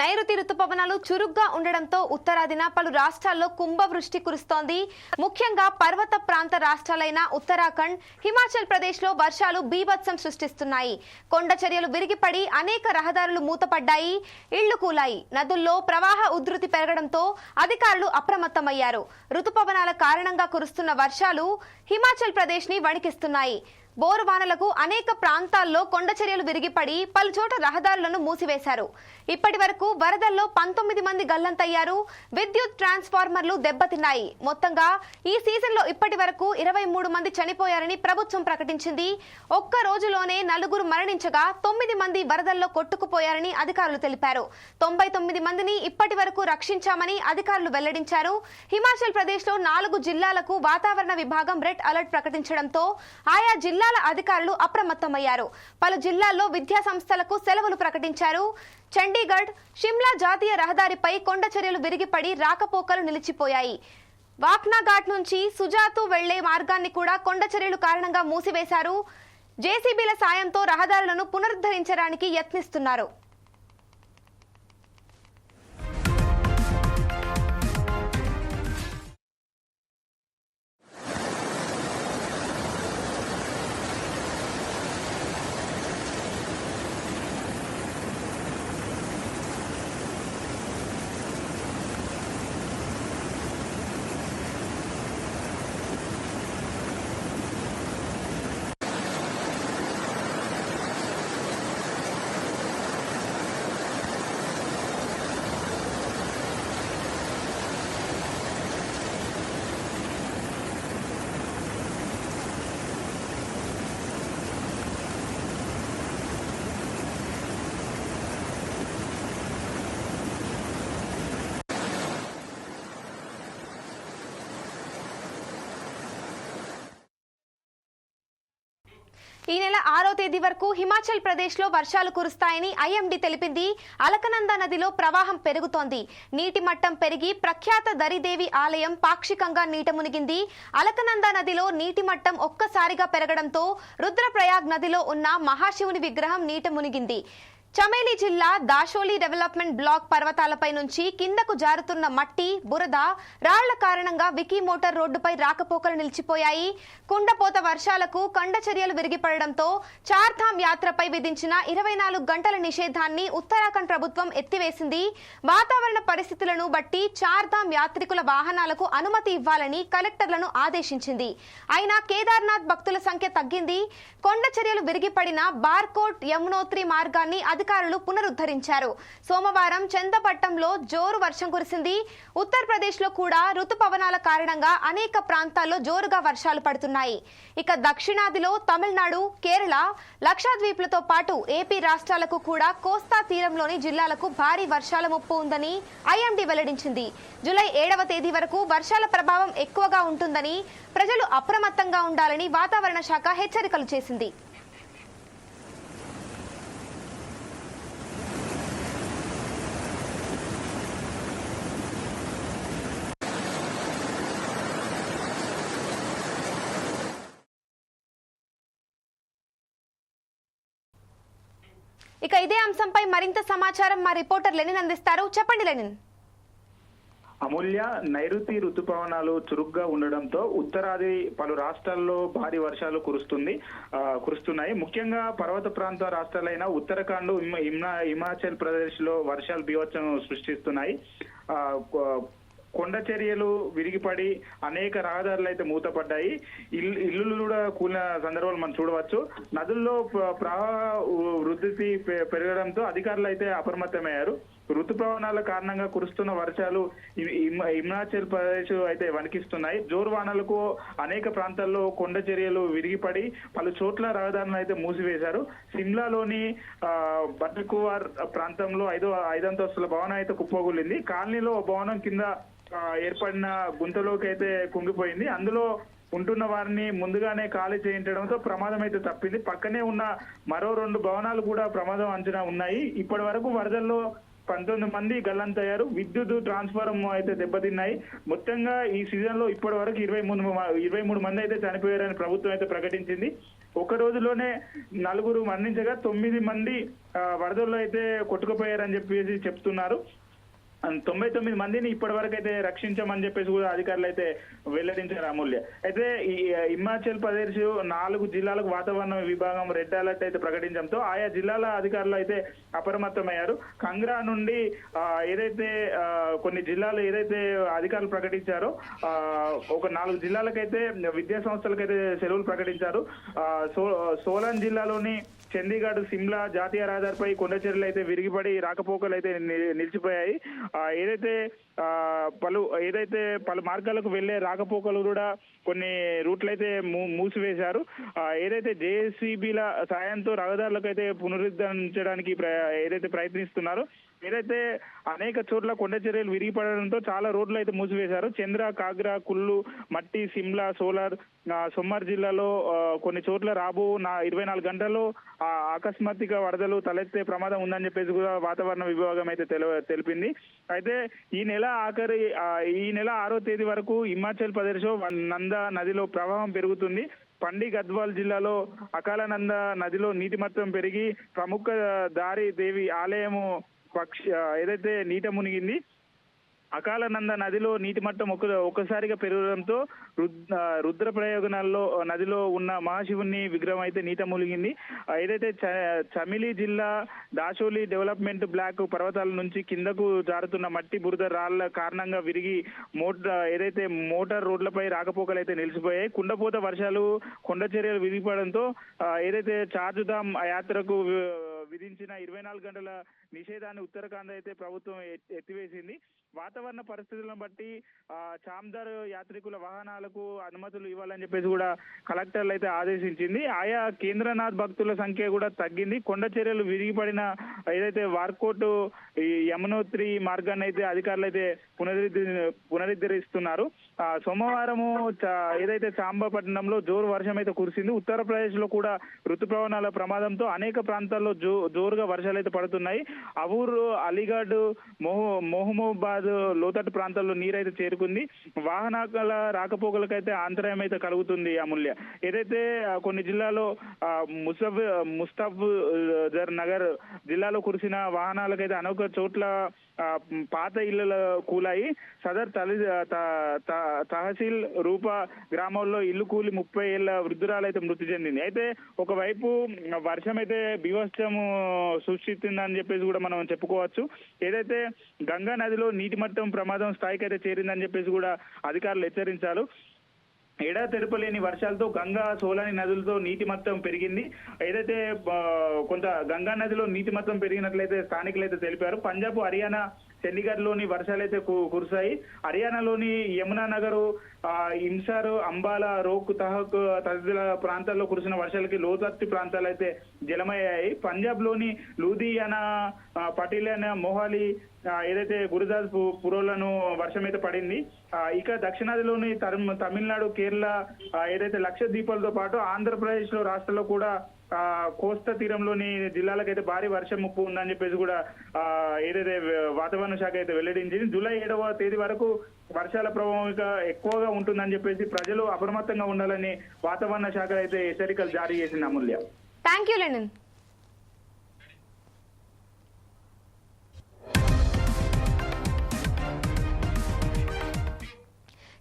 నైరుతి రుతుపవనాలు చురుగ్గా ఉండడంతో ఉత్తరాదిన పలు రాష్ట్రాల్లో కుంభవృష్టి కురుస్తోంది. ముఖ్యంగా పర్వత ప్రాంత రాష్ట్రాలైన ఉత్తరాఖండ్, హిమాచల్ ప్రదేశ్ లో వర్షాలు బీభత్సం సృష్టిస్తున్నాయి. కొండ చర్యలు విరిగిపడి అనేక రహదారులు మూతపడ్డాయి, ఇళ్లు కూలాయి. నదుల్లో ప్రవాహ ఉధృతి పెరగడంతో అధికారులు అప్రమత్తమయ్యారు. రుతుపవనాల కారణంగా కురుస్తున్న వర్షాలు హిమాచల్ ప్రదేశ్ ని వణికిస్తున్నాయి. బోరు వానలకు అనేక ప్రాంతాల్లో కొండ చర్యలు విరిగిపడి పలుచోట రహదారులను మూసివేశారు. ఇప్పటి వరకు వరదల్లో 19 మంది గల్లంతయ్యారు. విద్యుత్ ట్రాన్స్ఫార్మర్లు దెబ్బతిన్నాయి. మొత్తంగా ఈ సీజన్లో ఇప్పటి వరకు 23 మంది చనిపోయారని ప్రభుత్వం ప్రకటించింది. ఒక్క రోజులోనే 4 మరణించగా 9 మంది వరదల్లో కొట్టుకుపోయారని అధికారులు తెలిపారు. 99 మందిని ఇప్పటి వరకు రక్షించామని అధికారులు వెల్లడించారు. హిమాచల్ ప్రదేశ్ లో 4 జిల్లాలకు వాతావరణ విభాగం రెడ్ అలర్ట్ ప్రకటించడంతో ఆయా జిల్లాల అధికారులు అప్రమత్తమయ్యారు. పలు జిల్లాల్లో విద్యా సంస్థలకు సెలవులు ప్రకటించారు. చండీగఢ్, షిమ్లా జాతీయ రహదారిపై కొండ చర్యలు విరిగిపడి రాకపోకలు నిలిచిపోయాయి. వాక్నా ఘాట్ నుంచి సుజాతు వెళ్లే మార్గాన్ని కూడా కొండ చర్యలు కారణంగా మూసివేశారు. జేసీబీల సాయంతో రహదారులను పునరుద్ధరించడానికి యత్నిస్తున్నారు. ఈ నెల 6వ తేదీ వరకు హిమాచల్ ప్రదేశ్ లో వర్షాలు కురుస్తాయని ఐఎండీ తెలిపింది. అలకనంద నదిలో ప్రవాహం పెరుగుతోంది. నీటి మట్టం పెరిగి ప్రఖ్యాత దరిదేవి ఆలయం పాక్షికంగా నీట మునిగింది. అలకనంద నదిలో నీటి మట్టం ఒక్కసారిగా పెరగడంతో రుద్రప్రయాగ్ నదిలో ఉన్న మహాశివుని విగ్రహం నీట మునిగింది. చమేలి జిల్లా దాషోలి డెవలప్మెంట్ బ్లాక్ పర్వతాలపై నుంచి కిందకు జారుతున్న మట్టి, బురద, రాళ్ల కారణంగా వికీ మోటార్ రోడ్డుపై రాకపోకలు నిలిచిపోయాయి. కుండపోత వర్షాలకు కొండ చర్యలు విరిగిపడడంతో చార్ధామ్ యాత్రపై విధించిన 24 గంటల నిషేధాన్ని ఉత్తరాఖండ్ ప్రభుత్వం ఎత్తివేసింది. వాతావరణ పరిస్థితులను బట్టి చార్ధామ్ యాత్రికుల వాహనాలకు అనుమతి ఇవ్వాలని కలెక్టర్లను ఆదేశించింది. అయినా కేదార్నాథ్ భక్తుల సంఖ్య తగ్గింది. కొండ చర్యలు విరిగిపడిన బార్కోట్, యమునోత్రి మార్గాన్ని అధికారులు పునరుద్ధరించారు. సోమవారం చందపట్టంలో జోరు వర్షం కురిసింది. ఉత్తరప్రదేశ్ లో కూడా రుతుపవనాల కారణంగా అనేక ప్రాంతాల్లో జోరుగా వర్షాలు పడుతున్నాయి. ఇక దక్షిణాదిలో తమిళనాడు, కేరళ, లక్షద్వీప్లతో పాటు ఏపీ రాష్ట్రాలకు కూడా కోస్తా తీరంలోని జిల్లాలకు భారీ వర్షాల ముప్పు ఉందని ఐఎండీ వెల్లడించింది. జూలై 7వ తేదీ వరకు వర్షాల ప్రభావం ఎక్కువగా ఉంటుందని, ప్రజలు అప్రమత్తంగా ఉండాలని వాతావరణ శాఖ హెచ్చరికలు చేసింది. ఇక ఇదే అంశంపై మరింత సమాచారం మా రిపోర్టర్ లెనిన్ అందిస్తారు. చెప్పండి లెనిన్. అమూల్య, నైరుతి రుతుపవనాలు చురుగ్గా ఉండడంతో ఉత్తరాది పలు రాష్ట్రాల్లో భారీ వర్షాలు కురుస్తున్నాయి. ముఖ్యంగా పర్వత ప్రాంత రాష్ట్రాలైన ఉత్తరాఖండ్, హిమాచల్ ప్రదేశ్ లో వర్షాలు బీభత్సం సృష్టిస్తున్నాయి. కొండ చర్యలు విరిగిపడి అనేక రహదారులు అయితే మూతపడ్డాయి. ఇల్లులు కూడా కూలిన సందర్భాలు మనం చూడవచ్చు. నదుల్లో ప్రవాహ వృద్ధి పెరగడంతో అధికారులు అయితే అప్రమత్తమయ్యారు. ఋతుపవనాల కారణంగా కురుస్తున్న వర్షాలు హిమాచల్ ప్రదేశ్ అయితే వణికిస్తున్నాయి. జోరు వానలకు అనేక ప్రాంతాల్లో కొండ చర్యలు విరిగిపడి పలు చోట్ల రహదారులను అయితే మూసివేశారు. సిమ్లాలోని బట్కువార్ ప్రాంతంలో 5 అంతస్తుల భవనం అయితే కుప్పగూలింది. కాలనీలో భవనం కింద ఏర్పడిన గుంతలోకి అయితే కుంగిపోయింది. అందులో ఉంటున్న వారిని ముందుగానే ఖాళీ చేయించడంతో ప్రమాదం అయితే తప్పింది. పక్కనే ఉన్న మరో 2 భవనాలు కూడా ప్రమాదం అంచనా ఉన్నాయి. ఇప్పటి వరకు వరదల్లో 19 మంది గల్లంతయ్యారు. విద్యుత్ ట్రాన్స్ఫార్మర్ అయితే దెబ్బతిన్నాయి. మొత్తంగా ఈ సీజన్ లో ఇప్పటి వరకు 23 మంది అయితే చనిపోయారని ప్రభుత్వం అయితే ప్రకటించింది. ఒక రోజులోనే 4 మరణించగా 9 మంది వరదల్లో అయితే కొట్టుకుపోయారని చెప్పేసి చెప్తున్నారు. 99 మందిని ఇప్పటి వరకు అయితే రక్షించామని చెప్పేసి కూడా అధికారులు అయితే వెల్లడించారు అమూల్య. అయితే ఈ హిమాచల్ ప్రదేశ్ 4 జిల్లాలకు వాతావరణ విభాగం రెడ్ అలర్ట్ అయితే ప్రకటించడంతో ఆయా జిల్లాల అధికారులు అయితే అప్రమత్తమయ్యారు. కంగ్రా నుండి ఏదైతే కొన్ని జిల్లాలు ఏదైతే అధికారులు ప్రకటించారో ఒక 4 జిల్లాలకైతే విద్యా సంస్థలకైతే సెలవులు ప్రకటించారు. సోలన్ జిల్లాలోని చండీగఢ్ సిమ్లా జాతీయ రహదారిపై కొండ చర్యలు అయితే విరిగిపడి రాకపోకలు అయితే నిలిచిపోయాయి. ఏదైతే పలు మార్గాలకు వెళ్లే రాకపోకలు కూడా కొన్ని రూట్లు అయితే మూసివేశారు. ఏదైతే జేసీబీల సాయంతో రహదారులకు అయితే పునరుద్ధరించడానికి ఏదైతే ప్రయత్నిస్తున్నారో ఏదైతే అనేక చోట్ల కొండ చర్యలు విరిగిపడడంతో చాలా రోడ్లు అయితే మూసివేశారు. చంద్ర, కాగ్రా, కుల్లు, మట్టి, సిమ్లా, సోమర్ జిల్లాలో కొన్ని చోట్ల రాబో 24 గంటల్లో ఆకస్మాత్తుగా వరదలు తలెత్తే ప్రమాదం ఉందని చెప్పేసి కూడా వాతావరణ విభాగం అయితే తెలిపింది. అయితే ఈ నెల 6వ తేదీ వరకు హిమాచల్ ప్రదేశ్ నందా నదిలో ప్రవాహం పెరుగుతుంది. పండి గద్వాల్ జిల్లాలో అకాలనంద నదిలో నీటి మట్టం పెరిగి ప్రముఖ దారి దేవి ఆలయము ఏదైతే నీట మునిగింది. అకాలనంద నదిలో నీటి మట్టం ఒక్కసారిగా పెరగడంతో రుద్రప్రయోగనాల్లో నదిలో ఉన్న మహాశివుని విగ్రహం అయితే నీట మునిగింది. ఏదైతే చమిలి జిల్లా దాశోలి డెవలప్మెంట్ బ్లాక్ పర్వతాల నుంచి కిందకు జారుతున్న మట్టి బురద రాళ్ల కారణంగా విరిగి ఏదైతే మోటార్ రోడ్లపై రాకపోకలు అయితే నిలిచిపోయాయి. కుండపోత వర్షాలు కొండ చర్యలు విరిగిపడంతో ఏదైతే చార్జుధామ్ యాత్రకు విధించిన 24 గంటల నిషేధాన్ని ఉత్తరాఖండ్ అయితే ప్రభుత్వం ఎత్తివేసింది. వాతావరణ పరిస్థితులను బట్టి చామ్దార్ యాత్రికుల వాహనాలకు అనుమతులు ఇవ్వాలని చెప్పేసి కూడా కలెక్టర్లు అయితే ఆదేశించింది. ఆయా కేంద్రనాథ్ భక్తుల సంఖ్య కూడా తగ్గింది. కొండ చర్యలు విరిగిపడిన ఏదైతే వార్కోట్ యమునోత్రి మార్గాన్ని అయితే అధికారులు అయితే పునరుద్ధరిస్తున్నారు. సోమవారము ఏదైతే చాంబాపట్నంలో జోరు వర్షం అయితే కురిసింది. ఉత్తరప్రదేశ్ లో కూడా ఋతుపవనాల ప్రమాదంతో అనేక ప్రాంతాల్లో జోరుగా వర్షాలు అయితే పడుతున్నాయి. అవూర్, అలీగఢ్, మొహమ్మదాబాద్ లోతట్టు ప్రాంతాల్లో నీరైతే చేరుకుంది. వాహనాల రాకపోకలకైతే అంతరాయం అయితే కలుగుతుంది అమూల్య. ఏదైతే కొన్ని జిల్లాలో ముస్తాఫర్ నగర్ జిల్లాలో కురిసిన వాహనాలకైతే అనేక చోట్ల పాత ఇళ్ల కూలాయి. సదర్ తహసీల్ రూపా గ్రామంలో ఇల్లు కూలి 30 ఏళ్ల వృద్ధురాలు అయితే మృతి చెందింది. అయితే ఒకవైపు వర్షం అయితే బీభత్సము సృష్టిస్తుందని చెప్పేసి కూడా మనం చెప్పుకోవచ్చు. ఏదైతే గంగా నదిలో నీటి మట్టం ప్రమాదం స్థాయికి అయితే చేరిందని చెప్పేసి కూడా అధికారులు హెచ్చరించారు. ఎడతెరపలేని వర్షాలతో గంగా, సోలాని నదులతో నీటి మట్టం పెరిగింది. ఏదైతే కొంత గంగా నదిలో నీటి మట్టం పెరిగినట్లయితే స్థానికులు అయితే తెలిపారు. పంజాబ్, హర్యానా, చండీగఢ్ లోని వర్షాలైతే కురిశాయి. హర్యానాలోని యమునా నగర్, హింసార్, అంబాలా, రోక్, తహక్ తదితర ప్రాంతాల్లో కురిసిన వర్షాలకి లోతట్టు ప్రాంతాలు అయితే జలమయ్యాయి. పంజాబ్ లోని లూధియానా, పటియాలా, మొహాలి, ఏదైతే గురుదాస్ పురోలను వర్షం అయితే పడింది. ఇక దక్షిణాదిలోని తమిళనాడు, కేరళ, ఏదైతే లక్షద్వీపాలతో పాటు ఆంధ్రప్రదేశ్ లో రాష్ట్రాల్లో కూడా కోస్తా తీరంలోని జిల్లాలకైతే భారీ వర్షం ముప్పు ఉందని చెప్పేసి కూడా ఏదైతే వాతావరణ శాఖ అయితే వెల్లడించింది. జూలై 7వ తేదీ వరకు వర్షాల ప్రభావం ఎక్కువగా ఉంటుందని చెప్పేసి ప్రజలు అప్రమత్తంగా ఉండాలని వాతావరణ శాఖ అయితే హెచ్చరికలు జారీ చేసింది Amulya. Thank you Lenin.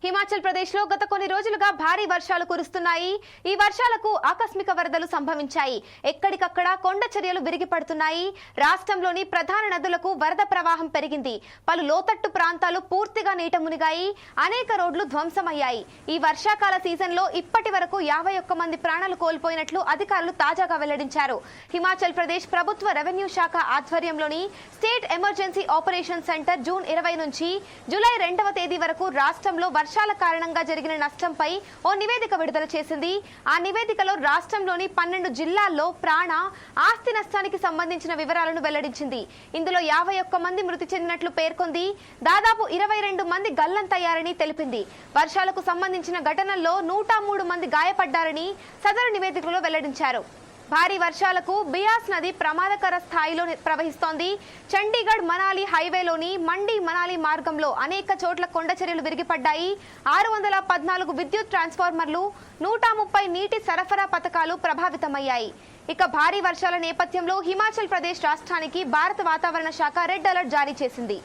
Himachal Pradesh లో గత కొన్ని రోజులుగా భారీ వర్షాలు కురుస్తున్నాయి. ఈ వర్షాలకు ఆకస్మిక వరదలు సంభవించాయి. ఎక్కడికక్కడ కొండ చర్యలు విరిగిపడుతున్నాయి. రాష్ట్రంలోని ప్రధాన నదులకు వరద ప్రవాహం పెరిగింది. పలు లోతట్టు ప్రాంతాలు పూర్తిగా నీట మునిగాయి. అనేక రోడ్లు ధ్వంసమయ్యాయి. ఈ వర్షాకాల సీజన్ లో ఇప్పటి వరకు 51 మంది ప్రాణాలు కోల్పోయినట్లు అధికారులు తాజాగా వెల్లడించారు. హిమాచల్ ప్రదేశ్ ప్రభుత్వ రెవెన్యూ శాఖ ఆధ్వర్యంలోని state emergency operation centre June 20 నుంచి జూలై 2వ తేదీ వరకు రాష్ట్రంలో వర్షాల కారణంగా జరిగిన నష్టంపై ఓ నివేదిక విడుదల చేసింది. ఆ నివేదికలో రాష్ట్రంలోని 12 జిల్లాల్లో ప్రాణ, ఆస్తి నష్టానికి సంబంధించిన వివరాలను వెల్లడించింది. ఇందులో 51 మంది మృతి చెందినట్లు పేర్కొంది. దాదాపు 22 మంది గల్లంతయ్యారని తెలిపింది. వర్షాలకు సంబంధించిన ఘటనల్లో 103 మంది గాయపడ్డారని సదరు నివేదికలో వెల్లడించారు. భారీ వర్షాలకు బియాస్ నది ప్రమాదకర స్థాయిలో ప్రవహిస్తోంది. చండీగఢ్ మనాలి హైవేలోని మండి మనాలి మార్గంలో అనేక చోట్ల కొండ చర్యలు విరిగిపడ్డాయి. 614 విద్యుత్ ట్రాన్స్ఫార్మర్లు, 130 నీటి సరఫరా పథకాలు ప్రభావితమయ్యాయి. ఇక భారీ వర్షాల నేపథ్యంలో హిమాచల్ ప్రదేశ్ రాష్ట్రానికి భారత వాతావరణ శాఖ రెడ్ అలర్ట్ జారీ చేసింది.